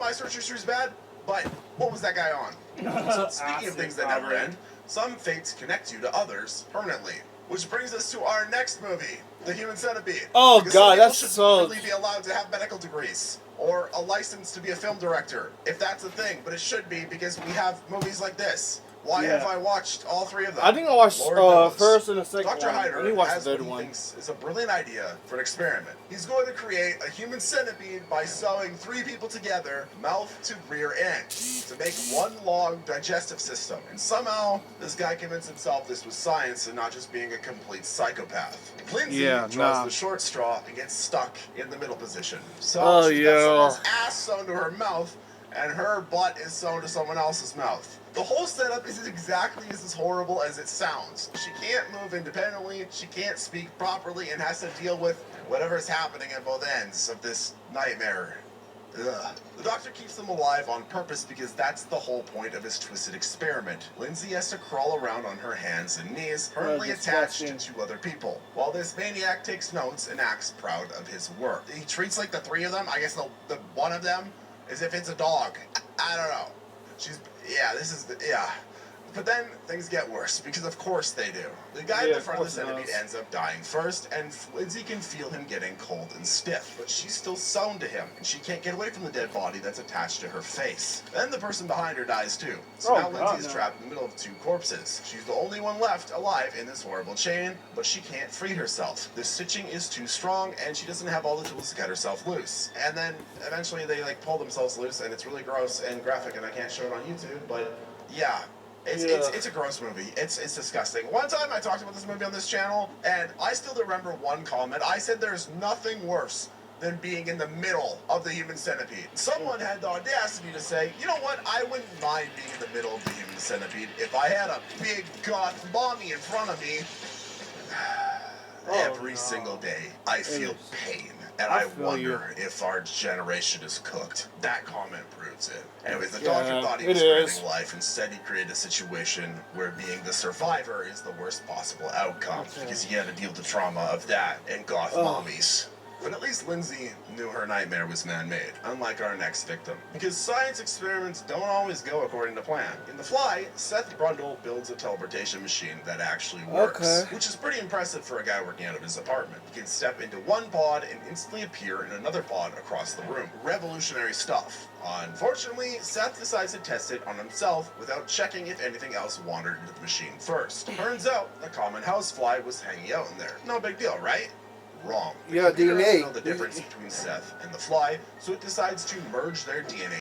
my search history is bad, but what was that guy on? So speaking of things that never end, some fates connect you to others permanently. Which brings us to our next movie, The Human Centipede. Oh because God, some that's people should so. really be allowed to have medical degrees or a license to be a film director, if that's a thing. But it should be because we have movies like this. Why have I watched all three of them? I think I watched Lord knows. first and the second Dr. one. Hyder And he watched has the what third he one. thinks is a brilliant idea for an experiment. He's going to create a human centipede by sewing 3 people together, mouth to rear end, to make one long digestive system. And somehow, this guy convinced himself this was science and not just being a complete psychopath. Lindsay draws the short straw and gets stuck in the middle position. So she's got someone's ass sewn to her mouth, and her butt is sewn to someone else's mouth. The whole setup is exactly as horrible as it sounds. She can't move independently, she can't speak properly, and has to deal with whatever's happening at both ends of this nightmare. Ugh. The doctor keeps them alive on purpose because that's the whole point of his twisted experiment. Lindsay has to crawl around on her hands and knees, firmly attached to 2 other people, while this maniac takes notes and acts proud of his work. He treats like the 3 of them, I guess the one of them, as if it's a dog. I don't know. But then things get worse, because of course they do. The guy at the front of the centipede ends up dying first, and Lindsay can feel him getting cold and stiff, but she's still sewn to him, and she can't get away from the dead body that's attached to her face. Then the person behind her dies too, so now Lindsay is trapped in the middle of 2 corpses. She's the only one left alive in this horrible chain, but she can't free herself. The stitching is too strong, and she doesn't have all the tools to get herself loose. And then eventually they pull themselves loose, and it's really gross and graphic, and I can't show it on YouTube, but yeah. It's a gross movie. It's disgusting. One time I talked about this movie on this channel, and I still remember one comment. I said there's nothing worse than being in the middle of the human centipede. Someone had the audacity to say, you know what, I wouldn't mind being in the middle of the human centipede if I had a big goth mommy in front of me. Every single day I feel pain. And I wonder if our generation is cooked. That comment proves it. Anyways, the doctor thought he was creating life. Instead, he created a situation where being the survivor is the worst possible outcome. Because he had to deal with the trauma of that and goth mommies. But at least Lindsay knew her nightmare was man-made, unlike our next victim. Because science experiments don't always go according to plan. In The Fly, Seth Brundle builds a teleportation machine that actually works. Which is pretty impressive for a guy working out of his apartment. He can step into one pod and instantly appear in another pod across the room. Revolutionary stuff. Unfortunately, Seth decides to test it on himself without checking if anything else wandered into the machine first. Turns out, a common housefly was hanging out in there. No big deal, right? Wrong. The computer doesn't know the difference between Seth and the fly, so it decides to merge their DNA